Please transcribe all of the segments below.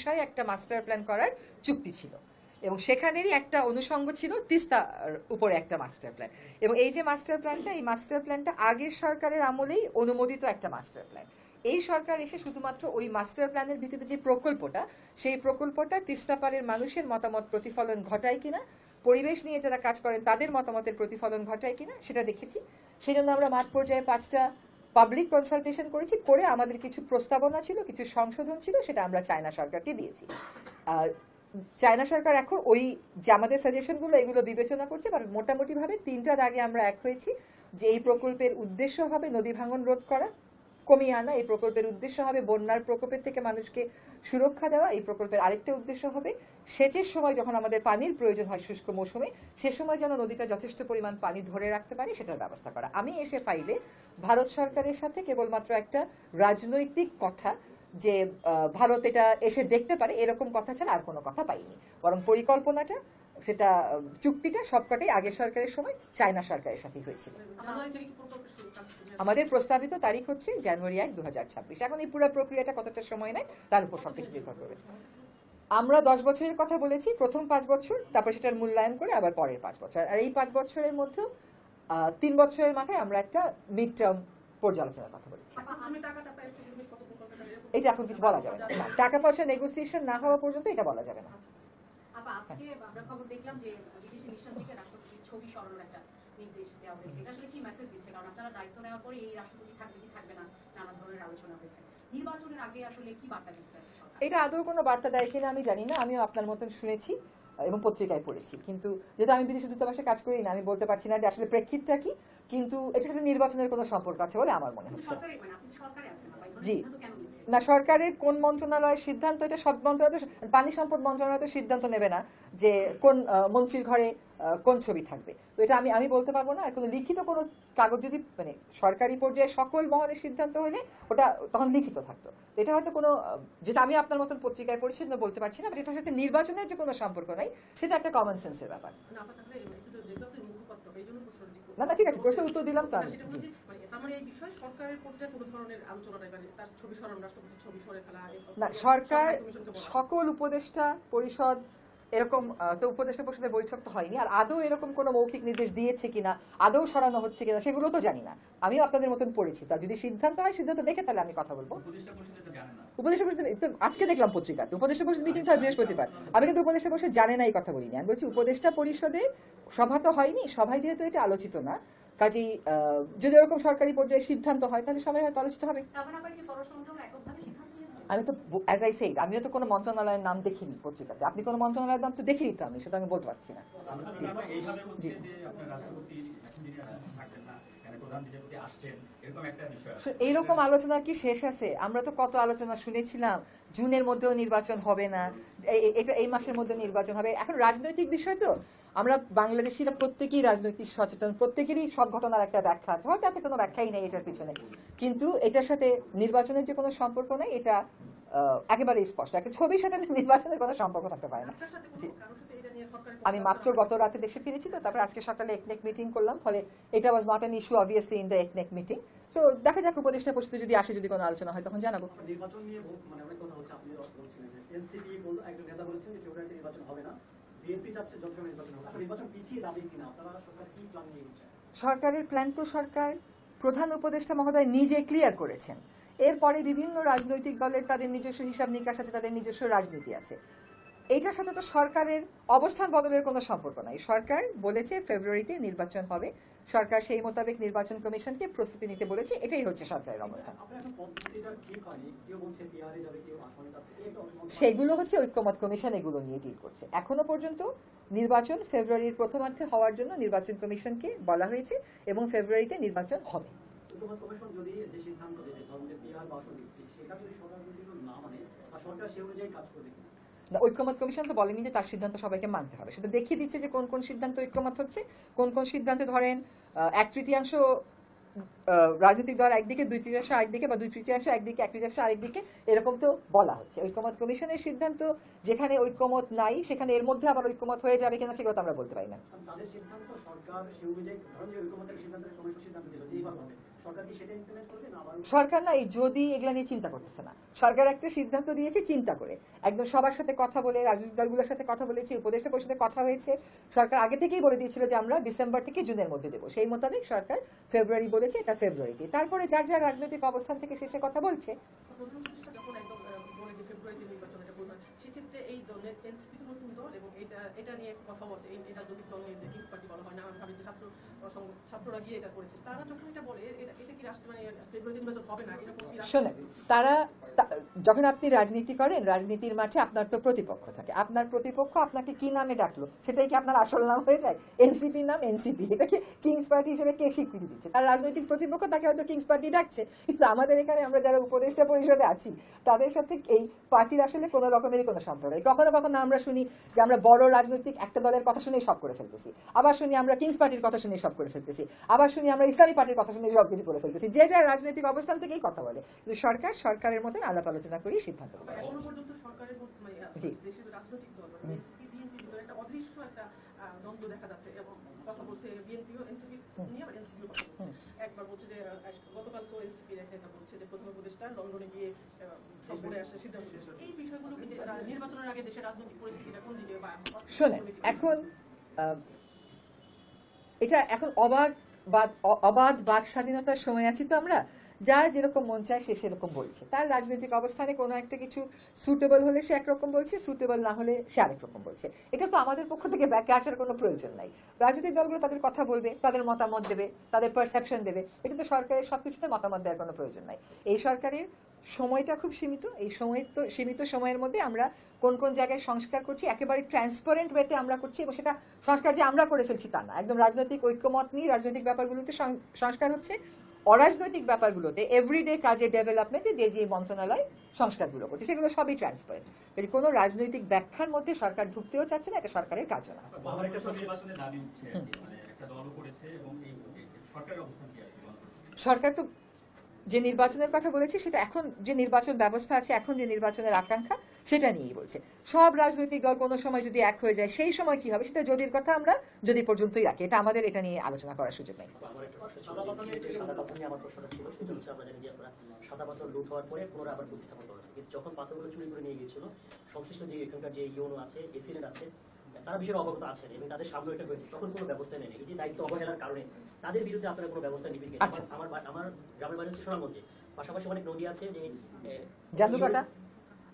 বিষয়ে একটা master plan করার চুক্তি ছিল এবং সেখানেরই একটা অনুষঙ্গ ছিল তিস্তার উপরে একটা মাস্টার প্ল্যান। এবং এই যে মাস্টার প্ল্যানটা, এই মাস্টার প্ল্যানটা আগের সরকারের আমলেই অনুমোদিত একটা মাস্টার প্ল্যান। এই সরকার এসে শুধুমাত্র ওই মাস্টার প্ল্যানের ভিত্তিতে যে প্রকল্পটা, সেই প্রকল্পটা তিস্তা পাড়ের মানুষের মতামত প্রতিফলন ঘটায় কিনা, পরিবেশ নিয়ে যারা কাজ করেন তাদের মতামতের প্রতিফলন ঘটায় কিনা সেটা দেখেছি। সেই জন্য আমরা মাঠ পর্যায়ে 5টা পাবলিক কনসালটেশন করেছি, করে আমাদের কিছু প্রস্তাবনা ছিল, কিছু সংশোধন ছিল, সেটা আমরা চায়না সরকারকে দিয়েছি। চায়না সরকার এখন ওই যে আমাদের সাজেশনগুলো এগুলো বিবেচনা করছে, কারণ মোটামুটিভাবে 3টার আগে আমরা এক হয়েছি যে এই প্রকল্পের উদ্দেশ্য হবে নদী ভাঙন রোধ করা, কমিয়ে আনা। এই প্রকল্পের উদ্দেশ্য হবে বন্যার প্রকোপের থেকে মানুষকে সুরক্ষা দেওয়া। এই প্রকল্পের আরেকটা উদ্দেশ্য হবে সেচের সময় যখন আমাদের পানির প্রয়োজন হয় শুষ্ক মৌসুমে, সে সময় যেন নদীটা যথেষ্ট পরিমাণ পানি ধরে রাখতে পারে সেটার ব্যবস্থা করা। আমি এসে ফাইলে ভারত সরকারের সাথে কেবলমাত্র একটা রাজনৈতিক কথা যে ভারত এটা এসে দেখতে পারে এরকম কথা ছাড়া আর কোনো কথা পাইনি, বরং পরিকল্পনাটা, সেটা চুক্তিটা সবকটাই আগের সরকারের সময় চায়না সরকারের সাথে হয়েছিল। আমাদের প্রস্তাবিত তারিখ হচ্ছে জানুয়ারি 1, 2026। এখন এই পুরো প্রক্রিয়াটা কতটা সময় নেয় তার উপর সবকিছু নির্ভর করবে। আমরা 10 বছরের কথা বলেছি, প্রথম 5 বছর, তারপর সেটার মূল্যায়ন করে আবার পরের 5 বছর। আর এই 5 বছরের মধ্যে 3 বছরের মাথায় আমরা একটা মিড টার্ম পর্যালোচনার কথা বলেছি। এটা এখন কিছু বলা যাবে না, টাকা পয়সা নেগোসিয়েশন না হওয়া পর্যন্ত এটা বলা যাবে না। আজকে আমরা খবর দেখলাম যে বিদেশি মিশন থেকে রাষ্ট্রপতির ছবি সরানোর একটা নির্দেশ দেওয়া হয়েছে। এটা আসলে কি মেসেজ দিচ্ছে? কারণ আপনারা দায়িত্ব নেওয়ার পরে এই রাষ্ট্রপতি থাকবে কি থাকবে না নানা ধরনের আলোচনা হয়েছে। নির্বাচনের আগে আসলে কি বার্তা দিতে চাচ্ছে সরকার? এটা আদৌ কোনো বার্তা দেয় কিনা আমি জানি না, আমিও আপনার মতন শুনেছি এবং পত্রিকায় পড়েছি, কিন্তু যেহেতু আমি বিদেশি দূতাবাসে কাজ করি না, আমি বলতে পারছি না যে আসলে প্রেক্ষিতটা কি, কিন্তু এটার সাথে নির্বাচনের কোনো সম্পর্ক আছে বলে আমার মনে হচ্ছে। জি না, সরকারের কোন মন্ত্রণালয়ের সিদ্ধান্ত, এটা সব মন্ত্রণালয়, পানি সম্পদ মন্ত্রণালয় তো সিদ্ধান্ত নেবে না যে কোন মন্ত্রীর ঘরে কোন ছবি থাকবে। তো এটা আমি বলতে পারবো না। আর কোনো লিখিত কোনো কাগজ যদি মানে সরকারি পর্যায়ে সকল মহলের সিদ্ধান্ত হলে ওটা তখন লিখিত থাকতো। এটা হয়তো কোনো, যেটা আমি আপনার মতন পত্রিকায় পড়েছি বলতে পারছি না, বাট এটার সাথে নির্বাচনের যে কোনো সম্পর্ক নাই, সেটা একটা কমন সেন্সের ব্যাপার। না না ঠিক আছে, প্রশ্নের উত্তর দিলাম তো আমি। না, সরকার সকল উপদেষ্টা পরিষদ এরকম তো উপদেষ্টা পরিষদের বৈঠক তো হয়নি, আর আদৌ এরকম কোনো মৌখিক নির্দেশ দিয়েছে কিনা, আদৌ সরানো হচ্ছে কিনা সেগুলো তো জানি না। আমিও আপনাদের মতন পড়েছি, তা যদি সিদ্ধান্ত হয় সিদ্ধান্ত দেখে তাহলে আমি কথা বলবো। উপদেষ্টা পরিষদ আজকে দেখলাম পত্রিকাতে উপদেষ্টা পরিষদ মিটিং হয় বৃহস্পতিবার, আমি কিন্তু উপদেষ্টা পরিষদ জানে না এই কথা বলিনি। আমি বলছি উপদেষ্টা পরিষদে সভা তো হয়নি, সভায় যেহেতু এটা আলোচিত না, কাজেই যদি এরকম সরকারি পর্যায়ে সিদ্ধান্ত হয় তাহলে সবাই হয়তো আলোচিত হবে। আমি তো অ্যাজ আই সেড, আমিও তো কোনো মন্ত্রণালয়ের নাম দেখিনি পত্রিকাতে। আপনি কোনো মন্ত্রণালয়ের নাম তো দেখিনি তো, আমি সেটা আমি বলতে পারছি না। এইরকম আলোচনা কি শেষ আছে? আমরা তো কত আলোচনা শুনেছিলাম, জুনের মধ্যেও নির্বাচন হবে না, এই মাসের মধ্যে নির্বাচন হবে। এখন রাজনৈতিক বিষয় তো, আমরা বাংলাদেশিরা প্রত্যেকেই রাজনৈতিক সচেতন, প্রত্যেকেরই সব ঘটনার একটা ব্যাখ্যা আছে, হয়তো এতে কোনো ব্যাখ্যাই নেই এটার পিছনে, কিন্তু এটার সাথে নির্বাচনের যে কোনো সম্পর্ক নেই, এটা একেবারে স্পষ্ট। একটা ছবির সাথে নির্বাচনের কোনো সম্পর্ক থাকতে পারে না। আমি মাত্র গত রাতে দেশে ফিরেছি, তো তারপর আজকে সকালে একনেক মিটিং করলাম, ফলে এটা was not an issue obviously in the একনেক মিটিং। সো দেখা যাক উপদেষ্টা পরিষদে যদি আসে, যদি কোনো আলোচনা হয় তখন জানাবো। নির্বাচন নিয়ে মানে অনেক কথা হচ্ছে, আপনি বলছিলেন যে এনসিপি একজন নেতা বলেছেন যে ফেব্রুয়ারিতে নির্বাচন হবে না, বিএনপি চাচ্ছে যত নির্বাচন হবে। আসলে নির্বাচন পিছিয়ে যাবে কিনা, আপনারা সরকার কি প্ল্যান নিয়ে এগোচ্ছে? সরকারের প্ল্যান তো সরকার প্রধান উপদেষ্টা মহোদয় নিজে ক্লিয়ার করেছেন। এরপরে বিভিন্ন রাজনৈতিক দলের তাদের নিজস্ব হিসাব নিকাশ আছে, তাদের নিজস্ব রাজনীতি আছে। এইটার সাথে তো সরকারের অবস্থান বদলের কোনো সম্পর্ক নাই। সরকার বলেছে ফেব্রুয়ারিতে নির্বাচন হবে, সরকার সেই মোতাবেক নির্বাচন কমিশনকে প্রস্তুতি নিতে বলেছে, এটাই হচ্ছে সরকারের অবস্থান। সেগুলো হচ্ছে ঐক্যমত কমিশন এগুলো নিয়ে ডিল করছে। এখনো পর্যন্ত নির্বাচন ফেব্রুয়ারির প্রথমার্ধে হওয়ার জন্য নির্বাচন কমিশনকে বলা হয়েছে এবং ফেব্রুয়ারিতে নির্বাচন হবে। ঐক্যমত কমিশন তো বলেনি যে তার সিদ্ধান্ত সবাইকে মানতে হবে, সেটা দেখিয়ে দিচ্ছে যে কোন কোন সিদ্ধান্ত ঐক্যমত হচ্ছে, কোন কোন সিদ্ধান্তে ধরেন 1/3 রাজনৈতিক দল একদিকে, 2/3 আরেকদিকে, বা 2/3 একদিকে, 1/3 আরেকদিকে, এরকম তো বলা হচ্ছে। ঐক্যমত কমিশনের সিদ্ধান্ত যেখানে ঐক্যমত নাই সেখানে এর মধ্যে আবার ঐক্যমত হয়ে যাবে কিনা সেগুলো তো আমরা বলতে পারি না। সরকার কি সেটা ইমপ্লিমেন্ট করবে না আবার সরকার না এই যদি এগুলা নিয়ে চিন্তা করতেছে না। সরকার একটা সিদ্ধান্ত দিয়েছে চিন্তা করে, একদম সবার সাথে কথা বলে, রাজনৈতিক দলগুলোর সাথে কথা বলেছে, উপদেষ্টা পরিষদের কথা হয়েছে। সরকার আগে থেকেই বলে দিয়েছিল যে আমরা ডিসেম্বর থেকে জুনের মধ্যে দেবো, সেই মোতাবেক সরকার ফেব্রুয়ারি বলেছে, এটা ফেব্রুয়ারিতে। তারপরে যার যার রাজনৈতিক অবস্থান থেকে শেষে কথা বলছে। প্রধান উপদেষ্টা যখন একদম বলে যে ফেব্রুয়ারিতে নির্বাচন এটা করবেন, সেক্ষেত্রে এই দলের এনসিপি নতুন দল এবং এটা নিয়ে কথা বলছে, এই রাজনৈতিক দল নিয়ে যে কিংস পার্টি বলা হয় না, আমি ভাবি যে ছাত্ররা গিয়ে এটা করেছে, তারা যখন এটা বলে এটা কি রাষ্ট্র মানে ফেব্রুয়ারি নির্বাচন হবে না এরকম কি শোনেন, যখন আপনি রাজনীতি করেন, রাজনীতির মাঠে আপনার তো প্রতিপক্ষ থাকে। আপনার প্রতিপক্ষ আপনাকে কি নামে ডাকলো, সেটাই কি আপনার আসল নাম হয়ে যায়? এনসিপি নাম এনসিপি, এটাকে কিংস পার্টি হিসেবে কে স্বীকৃতি দিচ্ছে? তার রাজনৈতিক প্রতিপক্ষ তাকে হয়তো কিংস পার্টি ডাকছে, কিন্তু আমাদের এখানে আমরা যারা উপদেষ্টা পরিষদে আছি তাদের সাথে এই পার্টির আসলে কোনো রকমেরই কোনো সম্পর্ক নেই। কখনো কখনো আমরা শুনি যে আমরা বড় রাজনৈতিক একটা দলের কথা শুনে সব করে ফেলতেছি, আবার শুনি আমরা কিংস পার্টির কথা শুনে সব করে ফেলতেছি, আবার শুনি আমরা ইসলামী পার্টির কথা শুনে সব কিছু করে ফেলতেছি। যে যার রাজনৈতিক অবস্থান থেকেই কথা বলে, কিন্তু সরকার সরকারের মতন আলাপ আলোচনা করেই সিদ্ধান্ত নেয়। এখনো পর্যন্ত সরকারের মানে জি। দেশের রাজনৈতিক দল এনসিপি বিএনপির ভিতরে একটা অদৃশ্য একটা দ্বন্দ্ব দেখা যাচ্ছে এবং কথা বলছে বিএনপিও এনসিপি নিয়ে, আবার এনসিপিও কথা বলছে। একবার বলছে যে গতকালকেও এনসিপি একটা বলছে যে প্রথম উপদেষ্টা লন্ডনে গিয়ে সব বলে আসছে সিদ্ধান্ত নিয়েছে। এই বিষয়গুলো কি যে নির্বাচনের আগে দেশের রাজনৈতিক পরিস্থিতিটা কোন দিকে বা শোনেন, এখন এটা এখন অবাধ বাক স্বাধীনতার সময় আছি তো আমরা, যার যেরকম মন চায় সে সেরকম বলছে। তার রাজনৈতিক অবস্থানে কোনো একটা কিছু সুটেবল হলে সে একরকম বলছে, সুটেবল না হলে সে আরেক রকম বলছে। এটা তো আমাদের পক্ষ থেকে ব্যাকে আসার কোনো প্রয়োজন নাই। রাজনৈতিক দলগুলো তাদের কথা বলবে, তাদের মতামত দেবে, তাদের পারসেপশন দেবে। এটা তো সরকারের সবকিছুতে মতামত দেওয়ার কোনো প্রয়োজন নাই। এই সরকারের সময়টা খুব সীমিত, এই সীমিত সময়ের মধ্যে আমরা কোন কোন জায়গায় সংস্কার করছি একেবারে ট্রান্সপারেন্ট ওয়েতে আমরা করছি, এবং সেটা সংস্কার যে আমরা করে ফেলছি তা না। একদম রাজনৈতিক ঐক্যমত নিয়ে রাজনৈতিক ব্যাপারগুলোতে সংস্কার হচ্ছে, অরাজনৈতিক ব্যাপারগুলোতে এভরিডে কাজে ডেভেলপমেন্টে যে যে মন্ত্রণালয় সংস্কারগুলো করছে সেগুলো সবই ট্রান্সপারেন্ট। কোনো রাজনৈতিক ব্যাখ্যার মধ্যে সরকার ঢুকতেও চাচ্ছে না, এটা সরকারের কাজও না। আমার একটা নির্বাচনের দাবি উঠছে, মানে একটা দলও করেছে, এবং এই সরকারের অবস্থান কি আসলে? সরকার তো যে নির্বাচনের কথা বলেছে সেটা এখন যে নির্বাচন ব্যবস্থা আছে, এখন যে নির্বাচনের আকাঙ্ক্ষা সেটা নিয়েই বলছে। সব রাজনৈতিক দল কোনো সময় যদি এক হয়ে যায় সেই সময় কি হবে সেটা যদির কথা আমরা যদি পর্যন্তই রাখি, এটা আমাদের এটা নিয়ে আলোচনা করার সুযোগ নেই। সাদা পাথর নিয়ে আমার প্রশ্নটা ছিল, সেটা হচ্ছে আমরা জানি যে আমরা সাদা পাথর লুট হওয়ার পরে পুনরায় আবার প্রতিস্থাপন করা হয়েছে, কিন্তু যখন পাথরগুলো চুরি করে নিয়ে গিয়েছিল সংশ্লিষ্ট যে এখানকার যে ইউনো আছে, এসিলেট আছে, তারা বিষয়ে অবগত আছেন এবং তাদের সামনে এটা হয়েছে, তখন কোনো ব্যবস্থা নেই। এই যে দায়িত্ব অবহেলার কারণে তাদের বিরুদ্ধে আপনারা কোনো ব্যবস্থা নিবেন কিনা? আমার গ্রামের বাড়ি হচ্ছে সুনামগঞ্জে, পাশাপাশি অনেক নদী আছে যে জাদুকাটা,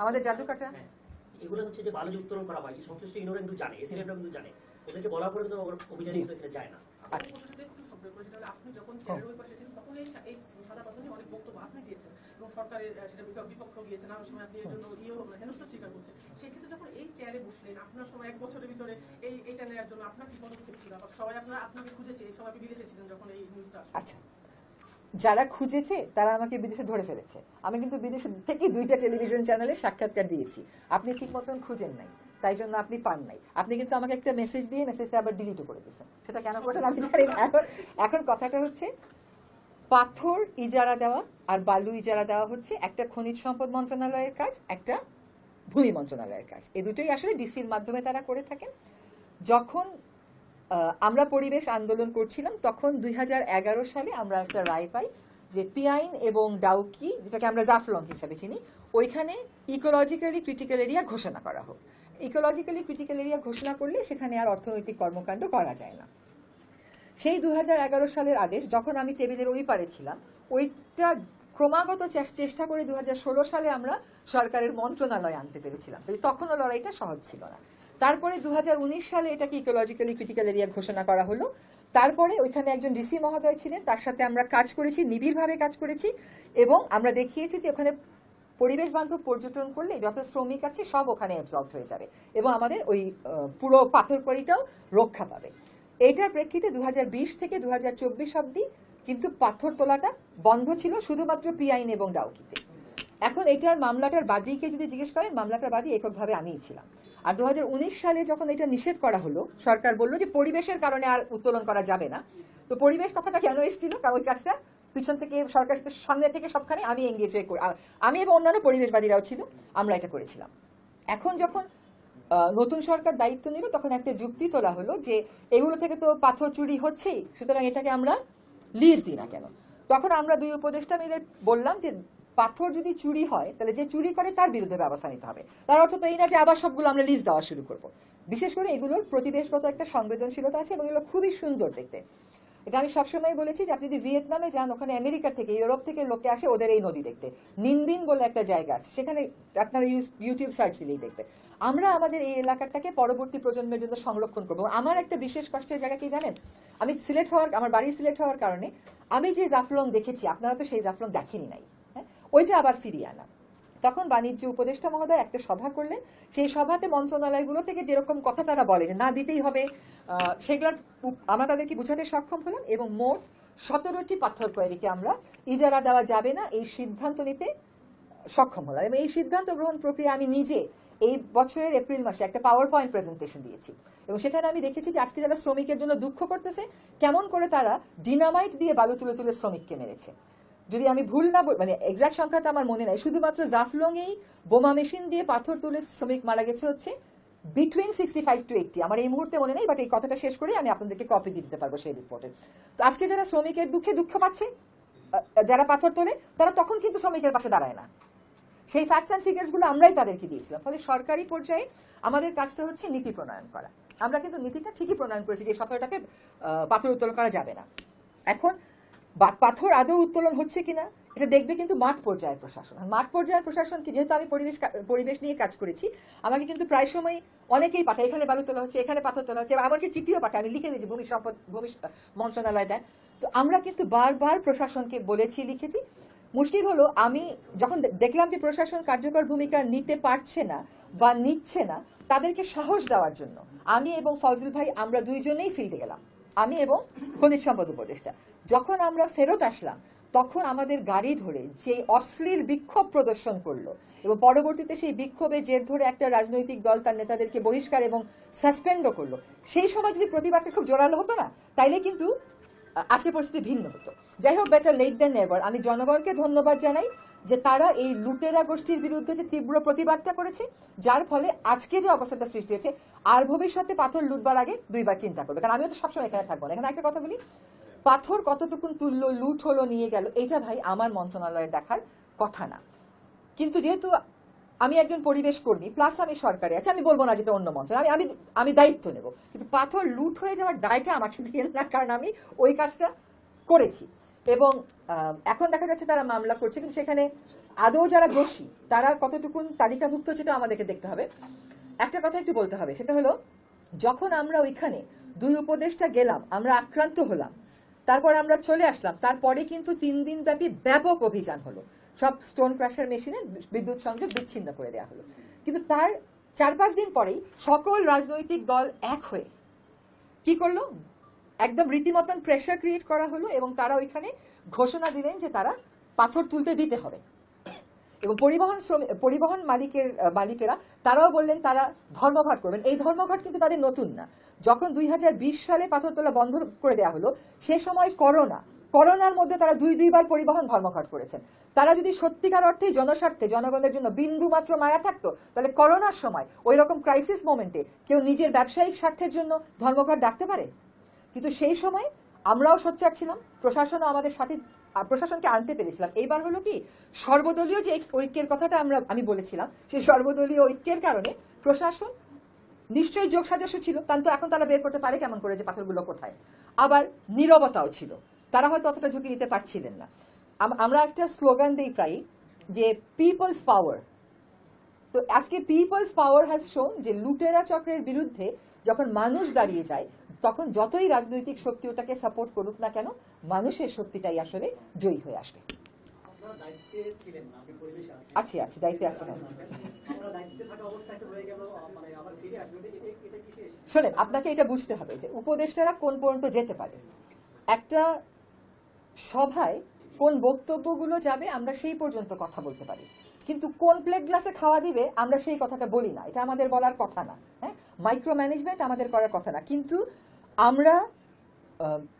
আমাদের জাদুকাটা, এগুলো হচ্ছে যে বালুজি উত্তোলন করা হয়, সংশ্লিষ্ট ইউনোরা কিন্তু জানে, এসিলেটরা কিন্তু জানে, ওদেরকে বলার পরে কিন্তু অভিযান কিন্তু এখানে যায় না। আপনি যখন চেয়ারের ওই পাশে ছিলেন তখন এই সাদা পাথর নিয়ে অনেক বক্তব্য আপনি দিয়েছেন এবং সরকারের সেটা বিপক্ষ গিয়েছে, নানা সময় আপনি এর জন্য হেনস্থা স্বীকার করছেন। সেক্ষেত্রে যখন এই চেয়ারে বসলেন আপনার সময় 1 বছরের ভিতরে এইটা নেওয়ার জন্য আপনার কি পদক্ষেপ ছিল? সবাই আপনাকে খুঁজেছে, এই সময় বিদেশে ছিলেন যখন এই নিউজটা? আচ্ছা, যারা খুঁজেছে তারা আমাকে বিদেশে ধরে ফেলেছে। আমি কিন্তু বিদেশে থেকে 2টা টেলিভিশন চ্যানেলে সাক্ষাৎকার দিয়েছি। আপনি ঠিক মতন খুঁজেন নাই, তাই জন্য আপনি পান নাই। আপনি কিন্তু আমাকে একটা মেসেজ দিয়ে মেসেজটা আবার ডিলিটও করে দিয়েছেন, সেটা কেন করেন আমি জানি না। এখন কথাটা হচ্ছে, পাথর ইজারা দেওয়া আর বালু ইজারা দেওয়া হচ্ছে একটা খনিজ সম্পদ মন্ত্রণালয়ের কাজ, একটা ভূমি মন্ত্রণালয়ের কাজ। এই দুটোই আসলে ডিসির মাধ্যমে তারা করে থাকেন। যখন আমরা পরিবেশ আন্দোলন করছিলাম তখন 2011 সালে আমরা একটা রায় পাই যে পিআইন এবং ডাউকি, যেটাকে আমরা জাফলং হিসাবে চিনি, ওইখানে ইকোলজিক্যালি ক্রিটিক্যাল এরিয়া ঘোষণা করা হোক। ইকোলজিক্যালি ক্রিটিক্যাল এরিয়া ঘোষণা করলে সেখানে আর অর্থনৈতিক কর্মকাণ্ড করা যায় না। সেই 2011 সালের আদেশ যখন আমি টেবিলের ওই পারে ছিলাম, ওইটা ক্রমাগত চেষ্টা করে 2016 সালে আমরা সরকারের মন্ত্রণালয় আনতে পেরেছিলাম। তখনও লড়াইটা সহজ ছিল না। তারপরে 2019 সালে এটাকে ইকোলজিক্যালি ক্রিটিক্যাল এরিয়া ঘোষণা করা হলো। তারপরে ওইখানে একজন ডিসি মহোদয় ছিলেন, তার সাথে আমরা কাজ করেছি, নিবিড়ভাবে কাজ করেছি, এবং আমরা দেখিয়েছি যে ওখানে পরিবেশ বান্ধব পর্যটন করলে যত শ্রমিক আছে সব ওখানে অ্যাবজর্ব হয়ে যাবে এবং আমাদের ওই পুরো পাথরকড়িটাও রক্ষা পাবে। এইটার প্রেক্ষিতে 2020 থেকে 2024 অব্দি কিন্তু পাথর তোলাটা বন্ধ ছিল শুধুমাত্র পিআইন এবং ডাউকিতে। এখন এটার মামলাটার বাদীকে যদি জিজ্ঞেস করেন, মামলাটার বাদী এককভাবে আমিই ছিলাম। আর 2019 সালে যখন এটা নিষেধ করা হলো, সরকার বলল যে পরিবেশের কারণে আর উত্তোলন করা যাবে না। তো পরিবেশ কথাটা কেন এসেছিল? কারণ ওই কাজটা পিছন থেকে সরকারের সামনে থেকে সবখানে আমি এঙ্গেজ হয়ে আমি এবং অন্যান্য পরিবেশবাদীরাও ছিল, আমরা এটা করেছিলাম। এখন যখন নতুন সরকার দায়িত্ব নিল তখন একটা যুক্তি তোলা হলো যে এগুলো থেকে তো পাথর চুরি হচ্ছেই, সুতরাং এটাকে আমরা লিজ দিই না কেন। তখন আমরা দুই উপদেষ্টা মিলে বললাম যে পাথর যদি চুরি হয় তাহলে যে চুরি করে তার বিরুদ্ধে ব্যবস্থা নিতে হবে। তার অর্থ তো এই না যে আবার সবগুলো আমরা লিস্ট দেওয়া শুরু করব। বিশেষ করে এগুলোর প্রতিবেশগত একটা সংবেদনশীলতা আছে এবং এগুলো খুবই সুন্দর দেখতে। এটা আমি সবসময় বলেছি যে আপনি যদি ভিয়েতনামে যান, ওখানে আমেরিকা থেকে ইউরোপ থেকে লোকে আসে ওদের এই নদী দেখতে। নিনবিন বলে একটা জায়গা আছে, সেখানে আপনারা ইউটিউব সার্চ দিলেই দেখবে। আমরা আমাদের এই এলাকাটাকে পরবর্তী প্রজন্মের জন্য সংরক্ষণ করবো। আমার একটা বিশেষ কষ্টের জায়গা কি জানেন, আমি আমার বাড়ি সিলেট হওয়ার কারণে আমি যে জাফলং দেখেছি আপনারা তো সেই জাফলং দেখেনি নাই, হ্যাঁ, ওইটা আবার ফিরিয়ে আনা। তখন বাণিজ্য উপদেষ্টা মহোদয় একটা সভা করলেন, সেই সভাতে মন্ত্রণালয়গুলো থেকে যেরকম কথা তারা বলে যে না দিতেই হবে, সেগুলোর আমরা তাদেরকে বুঝাতে সক্ষম হলাম এবং মোট 17টি পাথর কোয়ারিকে আমরা ইজারা দেওয়া যাবে না এই সিদ্ধান্ত নিতে সক্ষম হলাম। এবং এই সিদ্ধান্ত গ্রহণ প্রক্রিয়া আমি নিজে এই বছরের এপ্রিল মাসে একটা পাওয়ার পয়েন্ট প্রেজেন্টেশন দিয়েছি এবং সেখানে আমি দেখেছি যে আজকে যারা শ্রমিকের জন্য দুঃখ করতেছে কেমন করে তারা ডিনামাইট দিয়ে বালু তুলে তুলে শ্রমিককে মেরেছে। যদি আমি ভুল না মানে এক্সাক্ট সংখ্যাটা আমার মনে নাই, শুধুমাত্র জাফলংয়েই বোমা মেশিন দিয়ে পাথর তুলে শ্রমিক মারা গেছে হচ্ছে বিটুইন 65 to 80। আমার এই মুহূর্তে মনে নেই, বাট এই কথাটা শেষ করে আমি আপনাদেরকে কপি দিতে পারবো সেই রিপোর্টের। তো আজকে যারা শ্রমিকের দুঃখে দুঃখ পাচ্ছে, যারা পাথর তোলে, তারা তখন কিন্তু শ্রমিকের পাশে দাঁড়ায় না। সেই ফ্যাক্টস অ্যান্ড ফিগার্স গুলো আমরাই তাদেরকে দিয়েছিলাম। ফলে সরকারি পর্যায়ে আমাদের কাজটা হচ্ছে নীতি প্রণয়ন করা। আমরা কিন্তু নীতিটা ঠিকই প্রণয়ন করেছি যে 17টাকে পাথর উত্তোলন করা যাবে না। এখন পাথর আদৌ উত্তোলন হচ্ছে কিনা এটা দেখবে কিন্তু মাঠ পর্যায়ের প্রশাসন। মাঠ পর্যায়ের প্রশাসন কি, যেহেতু আমি পরিবেশ নিয়ে কাজ করেছি, আমাকে কিন্তু প্রায় সময় অনেকেই পাঠায় এখানে বালু তোলা হচ্ছে, এখানে পাথর তোলা হচ্ছে, আমাকে চিঠিও পাঠায়, আমি লিখে দিয়েছি ভূমি মন্ত্রণালয় দেয়। তো আমরা কিন্তু বারবার প্রশাসনকে বলেছি, লিখেছি। মুশকিল হলো আমি যখন দেখলাম যে প্রশাসন কার্যকর ভূমিকা নিতে পারছে না বা নিচ্ছে না, তাদেরকে সাহস দেওয়ার জন্য আমি এবং ফজল ভাই আমরা দুইজনেই ফিল্ডে গেলাম, আমি এবং খনিজ সম্পদ উপদেষ্টা। যখন আমরা ফেরত আসলাম তখন আমাদের গাড়ি ধরে যে অশ্লীল বিক্ষোভ প্রদর্শন করলো এবং পরবর্তীতে সেই বিক্ষোভের জের ধরে একটা রাজনৈতিক দল তার নেতাদেরকে বহিষ্কার এবং সাসপেন্ডও করলো, সেই সময় যদি প্রতিবাদটা খুব জোরালো হতো না, তাইলে কিন্তু আজকে পরিস্থিতি ভিন্ন হতো। যাই হোক, বেটার লেট দেন নেভার। আমি জনগণকে ধন্যবাদ জানাই যে তারা এই লুটেরা গোষ্ঠীর বিরুদ্ধে যে তীব্র প্রতিবাদটা করেছে, যার ফলে আজকে যে অবস্থাটা সৃষ্টি হয়েছে, আর ভবিষ্যতে পাথর লুটবার আগে দুইবার চিন্তা করবে। কারণ আমিও তো সবসময় এখানে থাকবো না। এখানে একটা কথা বলি, পাথর কতটুকুন তুললো, লুট হলো, নিয়ে গেল, এটা ভাই আমার মন্ত্রণালয়ের দেখার কথা না। কিন্তু যেহেতু আমি একজন পরিবেশ কর্মী প্লাস আমি সরকারে আছি, আমি বলবো না যেটা অন্য মন্ত্রণালয়, আমি দায়িত্ব নেব, কিন্তু পাথর লুট হয়ে যাওয়ার দায়টা আমাকে দিয়ে না, কারণ আমি ওই কাজটা করেছি। এবং এখন দেখা যাচ্ছে তারা মামলা করছে, কিন্তু সেখানে আদৌ যারা দোষী তারা কতটুকুন তালিকাভুক্ত সেটা আমাদেরকে দেখতে হবে। একটা কথা একটু বলতে হবে, সেটা হলো যখন আমরা ওইখানে দুই উপদেষ্টা গেলাম, আমরা আক্রান্ত হলাম, তারপর আমরা চলে আসলাম, তারপরে কিন্তু 3 দিন ব্যাপী ব্যাপক অভিযান হলো, সব স্টোন ক্রাশার মেশিনে বিদ্যুৎ সংযোগ বিচ্ছিন্ন করে দেওয়া হলো। কিন্তু তার 4-5 দিন পরেই সকল রাজনৈতিক দল এক হয়ে কি করলো, একদম রীতিমতন প্রেশার ক্রিয়েট করা হলো এবং তারা ওইখানে ঘোষণা দিলেন যে তারা পাথর তুলতে দিতে হবে। এবং পরিবহন মালিকেরা তারাও বললেন তারা ধর্মঘট করবেন। এই ধর্মঘট কিন্তু তাদের নতুন না। যখন 2020 সালে পাথর তোলা বন্ধ করে দেওয়া হলো, সে সময় করোনার মধ্যে তারা দুইবার পরিবহন ধর্মঘট করেছেন। তারা যদি সত্যিকার অর্থে জনস্বার্থে জনগণের জন্য বিন্দু মাত্র মায়া থাকতো, তাহলে করোনার সময় ওই রকম ক্রাইসিস মোমেন্টে কেউ নিজের ব্যবসায়িক স্বার্থের জন্য ধর্মঘট ডাকতে পারে? কিন্তু সেই সময় আমরাও সোচ্চার ছিলাম, প্রশাসনও আমাদের সাথে, প্রশাসনকে আনতে পেরেছিলাম। এইবার হলো কি, সর্বদলীয় যে ঐক্যের কথাটা আমি বলেছিলাম, সেই সর্বদলীয় ঐক্যের কারণে প্রশাসন নিশ্চয়ই যোগ সাজস্য ছিল, কিন্তু এখন তারা বের করতে পারে কেমন করে যে পাথরগুলো কোথায়। আবার নীরবতাও ছিল, তারা হয়তো অতটা ঝুঁকি নিতে পারছিলেন না। আমরা একটা স্লোগান দিই প্রায় যে পিপলস পাওয়ার। তো আজকে পিপলস পাওয়ার হ্যাজ শোন যে লুটেরা চক্রের বিরুদ্ধে যখন মানুষ দাঁড়িয়ে যায়, তখন যতই রাজনৈতিক শক্তি ওটাকে সাপোর্ট করুক না কেন, মানুষের শক্তিটাই আসলে জয়ী হয়ে আসবে। আপনারা দায়িত্বে ছিলেন না, আপনি পরিবেশে আছি দায়িত্বে আছি। আমরা দায়িত্বে থাকা অবস্থায় তো রয়ে গেল, মানে আবার ফিরে আসবে, এটা কিসে এসেছে? শোনেন, আপনাকে এটা বুঝতে হবে যে উপদেষ্টারা কোন পর্যন্ত যেতে পারে। একটা সভায় কোন বক্তব্যগুলো যাবে আমরা সেই পর্যন্ত কথা বলতে পারি, কিন্তু কোন প্লেট গ্লাসে খাওয়া দিবে আমরা সেই কথাটা বলি না, এটা আমাদের বলার কথা না। হ্যাঁ, মাইক্রো ম্যানেজমেন্ট আমাদের করার কথা না। কিন্তু আমরা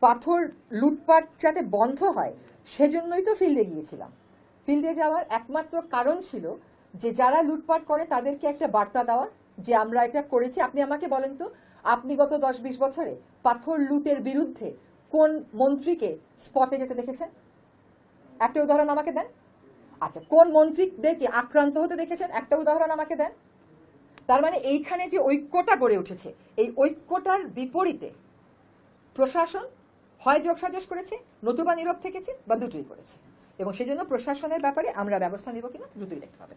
পাথর লুটপাট যাতে বন্ধ হয় সেজন্যই তো ফিল্ডে গিয়েছিলাম। ফিল্ডে যাওয়ার একমাত্র কারণ ছিল যে যারা লুটপাট করে তাদেরকে একটা বার্তা দেওয়া যে আমরা এটা করেছি। আপনি আমাকে বলেন তো, আপনি গত 10-20 বছরে পাথর লুটের বিরুদ্ধে কোন মন্ত্রীকে স্পটে যেতে দেখেছেন? একটা উদাহরণ আমাকে দেন। আচ্ছা, কোন মন্ত্রীদেরকে আক্রান্ত হতে দেখেছেন? একটা উদাহরণ আমাকে দেন। তার মানে এইখানে যে ঐক্যটা গড়ে উঠেছে, এই ঐক্যটার বিপরীতে প্রশাসন হয় যোগসাজশ করেছে, নতুবা নীরব থেকেছে, বা দুটোই করেছে। এবং সেই জন্য প্রশাসনের ব্যাপারে আমরা ব্যবস্থা নেব কিনা দ্রুতই দেখতে হবে।